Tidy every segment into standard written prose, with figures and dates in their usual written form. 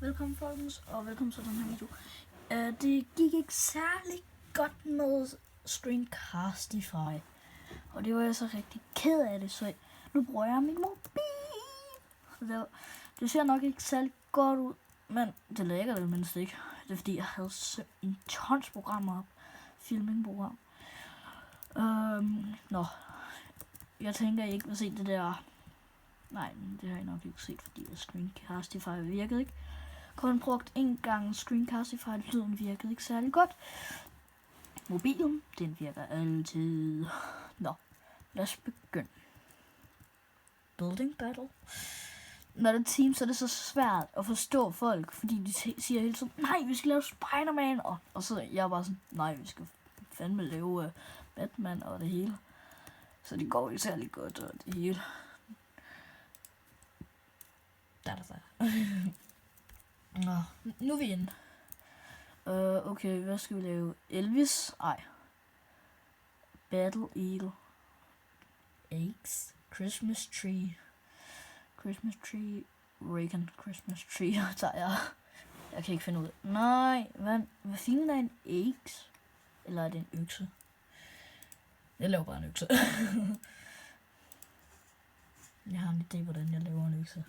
Velkommen folkens, og velkommen til den her video. Det gik ikke særlig godt med Screencastify, og det var jeg så rigtig ked af det, så nu bruger jeg min mobil. Det ser nok ikke særlig godt ud, men det lægger det mindst ikke. Det er fordi, jeg havde en tons programmer op. Filmingprogram. Jeg tænker, I ikke vil se det der. Nej, det har I nok ikke set, fordi Screencastify virkede ikke. Kun brugt en gang Screencastify, lyden virkede ikke særlig godt. Mobilen, den virker altid. Lad os begynde. Building battle. Når det er team, så er det så svært at forstå folk, fordi de siger hele tiden, nej, vi skal lave Spider-Man, og så jeg er bare sådan, nej, vi skal fandme lave Batman og det hele. Så det går ikke særlig godt, og det hele. Nå, nu er vi inde. Okay, hvad skal vi lave? Elvis? Ej. Battle Eagle. Eggs. Christmas Tree. Christmas Tree. Reagan Christmas Tree. tager jeg. Jeg kan ikke finde ud af. Nej, hvad fanden er en eggs? Eller er det en økse? Jeg laver bare en økse. Jeg har en idé, hvordan jeg laver en økse.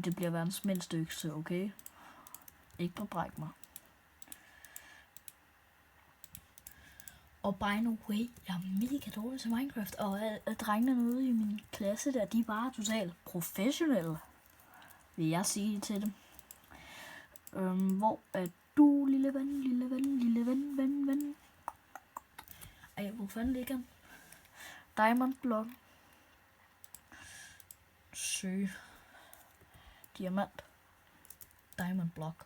Det bliver verdens mindste økse, okay? Ikke på bræk mig. Og by the way, jeg er mega dårlig til Minecraft, og drengene ude i min klasse der, de er bare totalt professionelle, vil jeg sige til dem. Hvor er du, lille ven? Ej, hvor fanden ligger den? Diamond block. Søg. Diamant. Diamond block.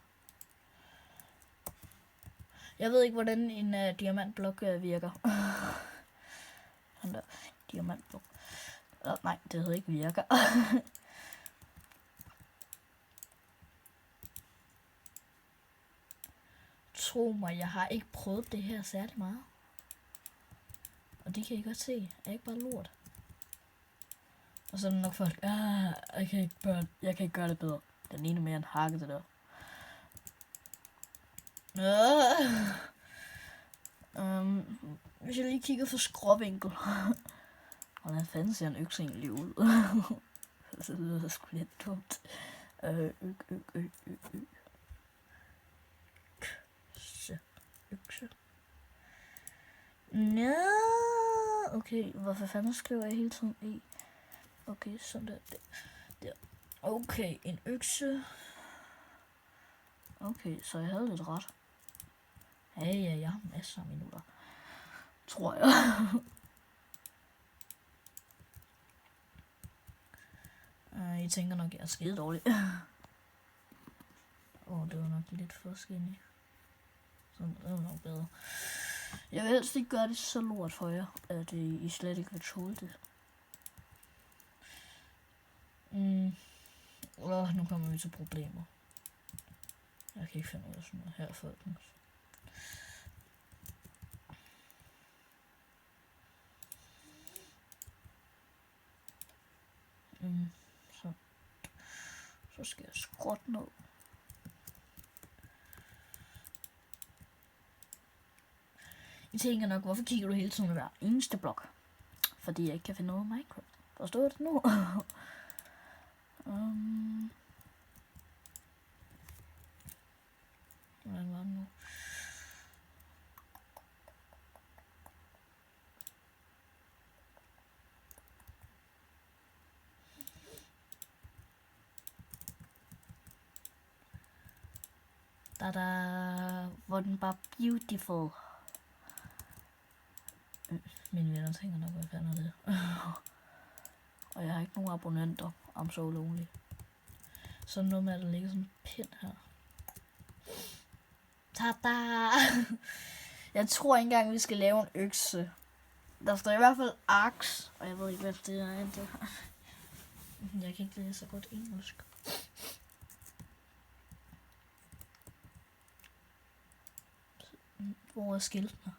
Jeg ved ikke, hvordan en diamantblok virker. Den der diamantblok. Nej, det hedder ikke virker. Tro mig, jeg har ikke prøvet det her særlig meget. Og det kan I godt se. Er ikke bare lort. Og så er der nok folk, jeg kan ikke gøre det bedre. Den ene mere end hakke det der. Hvis jeg lige kigger for skråvinkel. Hvordan fanden ser en økse egentlig ud? Så lyder sgu lidt dumt. Økse. Nå, okay, hvorfor fanden skriver jeg hele tiden i? Okay, sådan der. Okay, en økse. Okay, så jeg havde lidt ret. Ja, jeg har masser af minutter. Tror jeg. I tænker nok, jeg er skide dårlig. Det var nok lidt forskelligt. Sådan, det var nok bedre. Jeg vil helst ikke gøre det så lort for jer, at I slet ikke vil tåle det. Nu kommer vi til problemer. Jeg kan ikke finde ud af sådan noget her, folkens. Så skal jeg skråtte ned. I tænker nok, hvorfor kigger du hele tiden hver eneste blok? Fordi jeg ikke kan finde noget af Minecraft. Forstår du det nu? Hvordan var det nu? Hvor den bare beautiful. Mine venner tænker nok, hvad fanden er det? Og jeg har ikke nogen abonnenter. I'm so lonely. Så noget med, at der ligger sådan en pind her. Tada! Jeg tror ikke engang, vi skal lave en økse. Der står i hvert fald aks, og jeg ved ikke, hvad det er. Jeg kan ikke læse så godt engelsk. hvor er skiltene?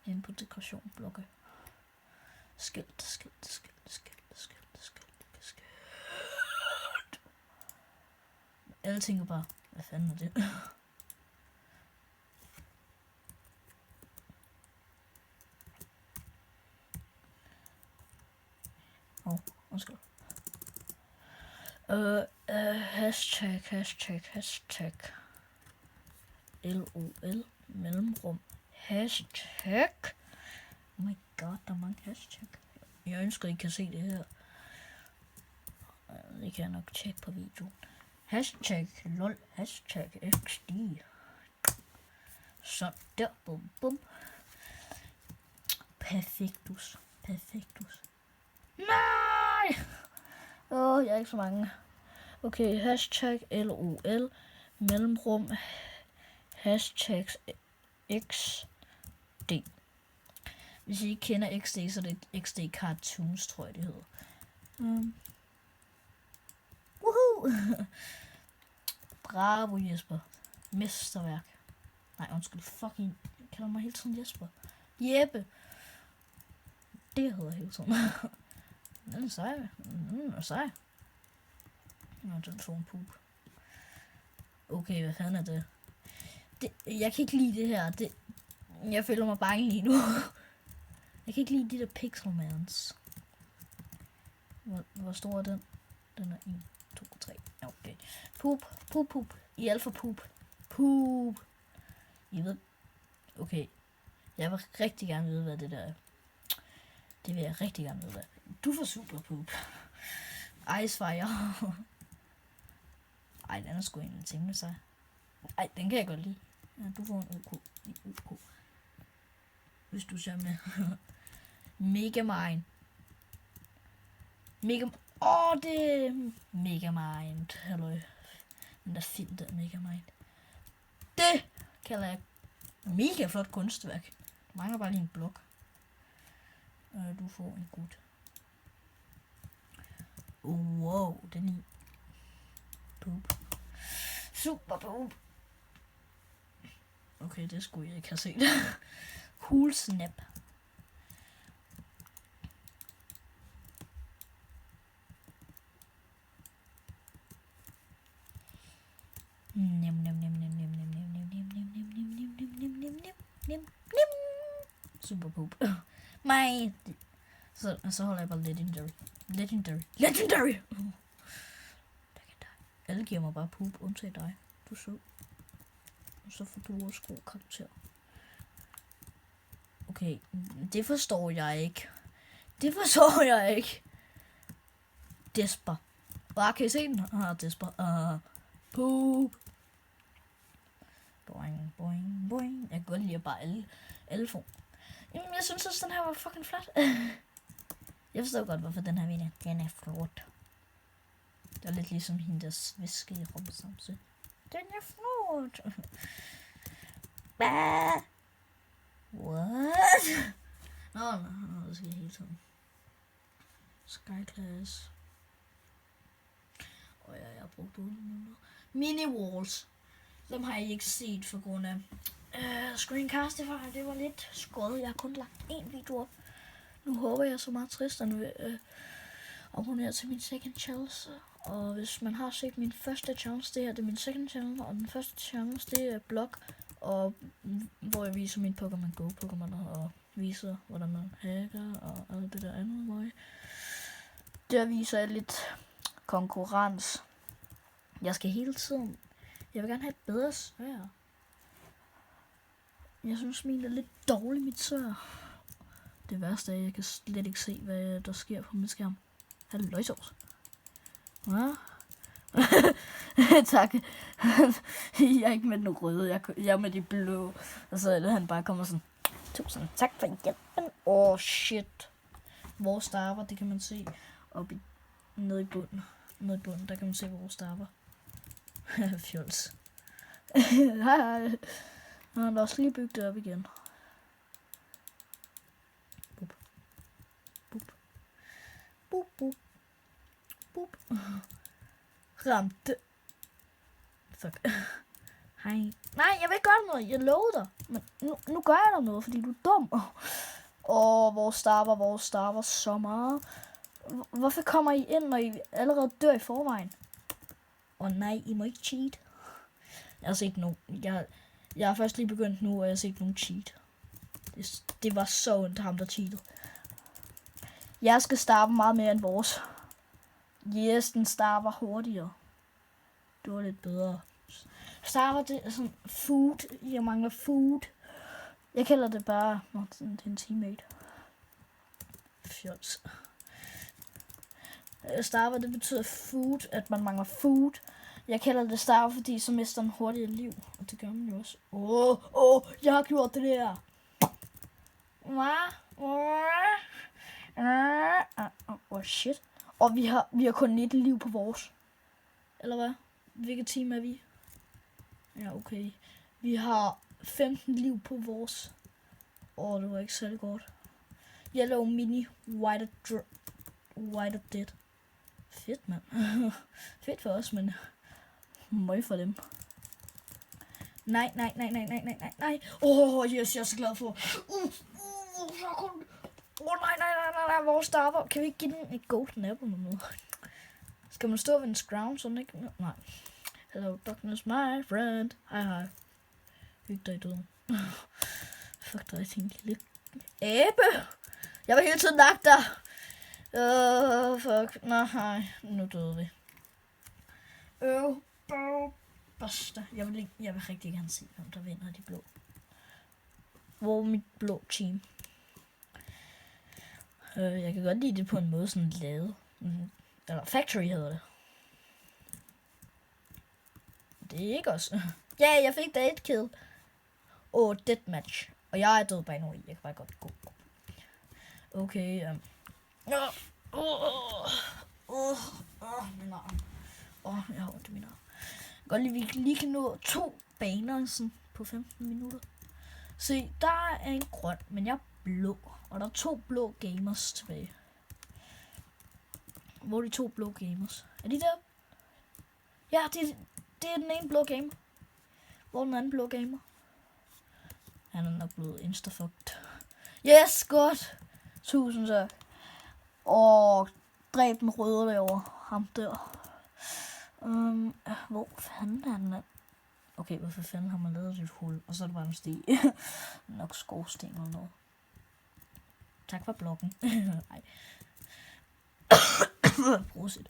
Inde på dekorationblokke. Skilt. Alle tænker bare, hvad fanden er det? Undskyld. Hashtag. LOL mellemrum. Hashtag. Oh my god, der er mange hashtag. Jeg ønsker, I kan se det her. Det kan jeg nok tjekke på videoen. Hashtag lol. Hashtag XD. Så der. Bum. Perfektus. Nej! Jeg er ikke så mange. Okay, hashtag LOL mellemrum hashtag XD. Hvis I ikke kender XD, så er det XD Cartoons, tror jeg det hedder. Woohoo! Bravo Jesper. Mesterværk. Nej, undskyld, fucking. Jeg kalder mig hele tiden Jesper. Jeppe. Det hedder hele tiden. Den er sej. Nå, den får en poop. Okay, hvad fanden er det? Jeg kan ikke lide det her. Jeg føler mig bange lige nu. Jeg kan ikke lide de der pixelmans. Hvor stor er den? Den er 1, 2, 3. Okay. Poop. I er alt for poop. I ved. Okay. Jeg vil rigtig gerne vide, hvad det der er. Det vil jeg rigtig gerne vide. Du får super poop. Icefire. Ej, den er sgu en ting med sig. Ej, den kan jeg godt lide. Ja, du får en OK. Hvis du ser med. Megamind. Det er Megamind. Halløj. Den der film der, Megamind. Det kalder jeg mega flot kunstværk. Du mangler bare lige en blok. Du får en gut. Wow, den er poop. Super poop. Okay, det skulle jeg ikke have set. Cool snap. Super poop. Nej. Så holder jeg bare legendary. Alle giver mig bare poop, undtagen dig. Du er sød. Og så får du også god karakter. Okay, det forstår jeg ikke. Desper. Bare kan I se den? Desper. Poop. Boing. Jeg kan godt lide bare alle får. Jamen, jeg synes også, den her var fucking flot. Jeg forstår godt, hvorfor den her video, den er flot. Det er lidt ligesom hende der sviske i rumsamse. Den er flot. What? Nå, det skal jeg hele tiden. Skyclass. Jeg har brugt 8 minutter. Mini-walls. Dem har jeg ikke set for grund af Screencastify. Det var lidt skåret. Jeg har kun lagt én video op. Nu håber jeg så meget trist, at vil abonnere til min second channel. Og hvis man har set min første channel, det her det er min second channel. Og den første channel, det er blog. Og hvor jeg viser min Pokémon Go Pokémon og viser, hvordan man hacker og alt det der andet møg. Der viser jeg lidt konkurrence. Jeg skal hele tiden. Jeg vil gerne have et bedre svær. Jeg synes, min er lidt dårlig, mit svær. Det værste er, at jeg kan slet ikke se, hvad der sker på min skærm. Halløjsovs. Ja. Tak. Jeg er ikke med den røde, jeg er med de blå. Og så er det, han bare kommer sådan. Tusind tak for hjælpen. Shit. Vores starper, det kan man se oppe nede i bunden. Nede i bunden, der kan man se vores starper. Fjols. Hej. Nå, lad os lige bygge det op igen. Boop. Ramte. Fuck. Hej. Nej, jeg vil ikke gøre noget. Jeg lover dig. Men nu gør jeg dig noget, fordi du er dum. Vores starter så meget. Hvorfor kommer I ind, når I allerede dør i forvejen? Nej, I må ikke cheat. Jeg har set nogen. Jeg har først lige begyndt nu, og jeg har set nogen cheat. Det var så ondt, ham der cheatede. Jeg skal starte meget mere end vores. Yes, den starter hurtigere. Det var lidt bedre. Starter det sådan food. Jeg mangler food. Jeg kalder det bare til en teammate. Fjols. Starter, det betyder food, at man mangler food. Jeg kalder det starter, fordi så mister den hurtigere liv. Og det gør man jo også. Jeg har gjort det der. Shit. Og vi har kun 19 liv på vores. Eller hvad? Hvilket team er vi? Ja, okay. Vi har 15 liv på vores. Det var ikke særlig godt. Yellow mini, white or dead. Fedt, mand. Fedt for os, men møg for dem. Nej. Yes, jeg er så glad for. Nej. Hvor starter? Kan vi ikke give den et golden apple med noget? Skal man stå ved en ground, sådan ikke? Nej. Hello, darkness, my friend. Hej. Hyg dig i døden. Fuck dig, din lille æbe. Jeg var hele tiden lagt der. Fuck. Nej, nu døde vi. Basta. Jeg vil rigtig gerne se, hvem der vinder de blå. Hvor er mit blå team? Jeg kan godt lide det på en måde sådan lavet. Eller factory hedder det. Det er ikke også. Ja, jeg fik da et kill. Deathmatch. Og jeg er død bag nu. Jeg kan bare godt gå. Okay. Min arm. Jeg har ondt i min arm. Godt lige, vi lige kan nå 2 baner sådan på 15 minutter. Se, der er en grøn, men jeg er blå. Og der er 2 blå gamers tilbage. Hvor er de 2 blå gamers? Er de der? Ja, det er den ene blå gamer. Hvor er den anden blå gamer? Han er nok blevet instafucked. Yes, godt. 1000 tak. Dræb den røde derovre. Ham der. Hvor fanden er den? Okay, hvorfor fanden har man lavet et hul? Og så er det bare en sti. Nok skorsten eller noget. Tak for blokken. Nej. Prosit.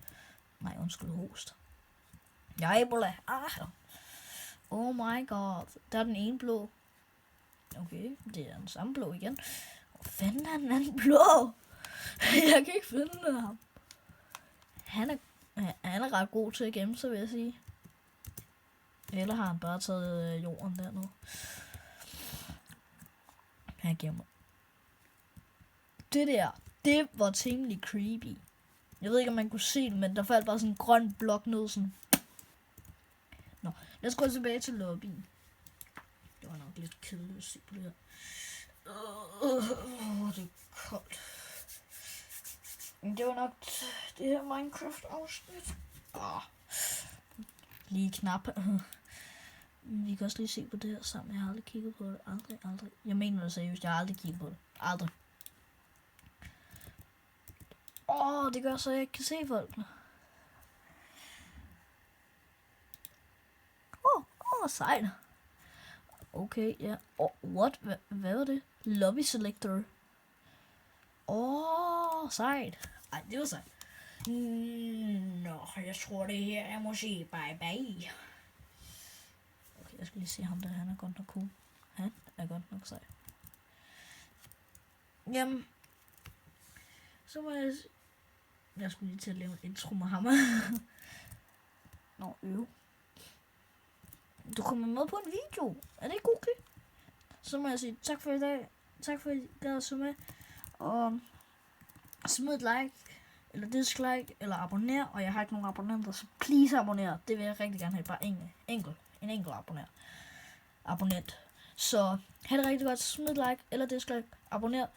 Nej, undskyld, host. Jeg er Ebola. Oh my god. Der er den ene blå. Okay, det er den samme blå igen. Hvor fanden er den anden blå? Jeg kan ikke finde ham. Han er ret god til at gemme sig, vil jeg sige. Eller har han bare taget jorden dernede? Han gemmer. Det var temmelig creepy. Jeg ved ikke, om man kunne se det, men der faldt bare sådan en grøn blok ned sådan. Nå, lad os gå tilbage til lobbyen. Det var nok lidt kedeligt at se på det her. Det er koldt. Det var nok det her Minecraft-afsnit. Lige knap. Vi kan også lige se på det her sammen. Jeg har aldrig kigget på det. Aldrig. Jeg mener det seriøst. Jeg har aldrig kigget på det. Aldrig. Det gør så, jeg ikke kan se folkene. Sejt. Okay, ja. What? Hvad var det? Lobby selector. Sejt. Ej, det var sejt. Nå, jeg tror det her er måske bye. Okay, jeg skal lige se ham der. Han er godt nok cool. Han er godt nok sej. Jamen. Så må jeg skulle lige til at lave en intro med ham. Du kommer med på en video. Er det ikke okay? Så må jeg sige tak for i dag. Tak for at I gad så med. Og smid et like, eller dislike, eller abonner. Og jeg har ikke nogen abonnenter, så please abonner. Det vil jeg rigtig gerne have. Bare en enkelt abonnent. Så have det rigtig godt. Smid et like, eller dislike, abonner.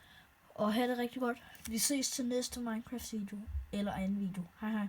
Og have det rigtig godt. Vi ses til næste Minecraft video. Eller anden video. Hej hej.